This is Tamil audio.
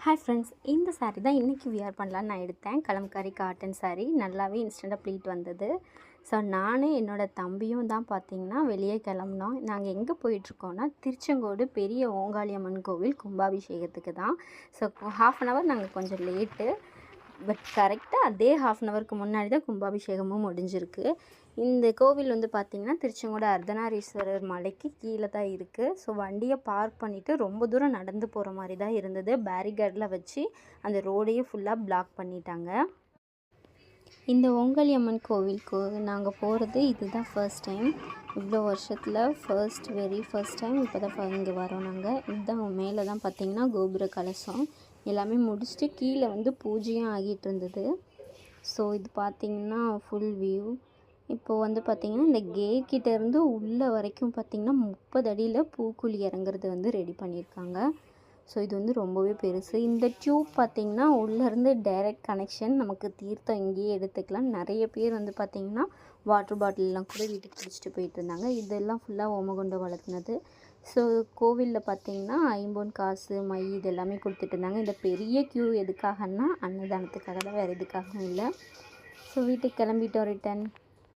ஹாய் ஃப்ரெண்ட்ஸ், இந்த சாரீ தான் இன்றைக்கி வியர் பண்ணலான்னு நான் எடுத்தேன். கலம்காரி காட்டன் சாரீ நல்லாவே இன்ஸ்டண்ட்டாக ப்ளீட் வந்தது. ஸோ நானும் என்னோடய தம்பியும் தான் பார்த்திங்கன்னா வெளியே கிளம்புனோம். நாங்கள் எங்கே போயிட்டுருக்கோன்னா திருச்செங்கோடு பெரிய ஓங்காளியம்மன் கோவில் கும்பாபிஷேகத்துக்கு தான். ஸோ ½ அன் ஹவர் நாங்கள் கொஞ்சம் லேட்டு. பட் கரெக்டாக அதே ½ அன் ஹவருக்கு முன்னாடி தான் கும்பாபிஷேகமும் முடிஞ்சிருக்கு. இந்த கோவில் வந்து பார்த்திங்கன்னா திருச்செங்கோடு அர்த்தநாரீஸ்வரர் மலைக்கு கீழே தான் இருக்குது. ஸோ வண்டியை பார்க் பண்ணிவிட்டு ரொம்ப தூரம் நடந்து போகிற மாதிரி தான் இருந்தது. பேரிகேடில் வச்சு அந்த ரோடையே ஃபுல்லாக பிளாக் பண்ணிட்டாங்க. இந்த ஓங்காளியம்மன் கோவிலுக்கு நாங்கள் போகிறது இதுதான் ஃபர்ஸ்ட் டைம். இவ்வளோ வருஷத்தில் வெரி ஃபர்ஸ்ட் டைம் இப்போ தான் இங்கே வரோம் நாங்கள். இதுதான் மேலே தான் பார்த்திங்கன்னா கோபுர கலசம் எல்லாமே முடிச்சுட்டு கீழே வந்து பூஜையும் ஆகிட்டு இருந்தது. ஸோ இது பார்த்திங்கன்னா ஃபுல் வியூ. இப்போது வந்து பார்த்திங்கன்னா இந்த கேட்கிட்டேருந்து உள்ளே வரைக்கும் பார்த்திங்கன்னா 30 அடியில் பூக்குழி இறங்குறது வந்து ரெடி பண்ணியிருக்காங்க. ஸோ இது வந்து ரொம்பவே பெருசு. இந்த டியூப் பார்த்திங்கன்னா உள்ளேருந்து டைரக்ட் கனெக்ஷன், நமக்கு தீர்த்தம் இங்கேயே எடுத்துக்கலாம். நிறைய பேர் வந்து பார்த்திங்கன்னா வாட்டர் பாட்டிலெலாம் கூட வீட்டுக்கு பிடிச்சிட்டு போயிட்டு இருந்தாங்க. இதெல்லாம் ஃபுல்லாக ஓமகுண்டம் வளர்த்துனது. ஸோ கோவிலில் பார்த்திங்கன்னா ஐம்பொன் காசு, மை இது எல்லாமே கொடுத்துட்டு இருந்தாங்க. இந்த பெரிய க்யூ எதுக்காகன்னா அன்னதானத்துக்காக தான், வேறு எதுக்காகவும் இல்லை. ஸோ வீட்டுக்கு கிளம்பிட்டோம் ரிட்டன்.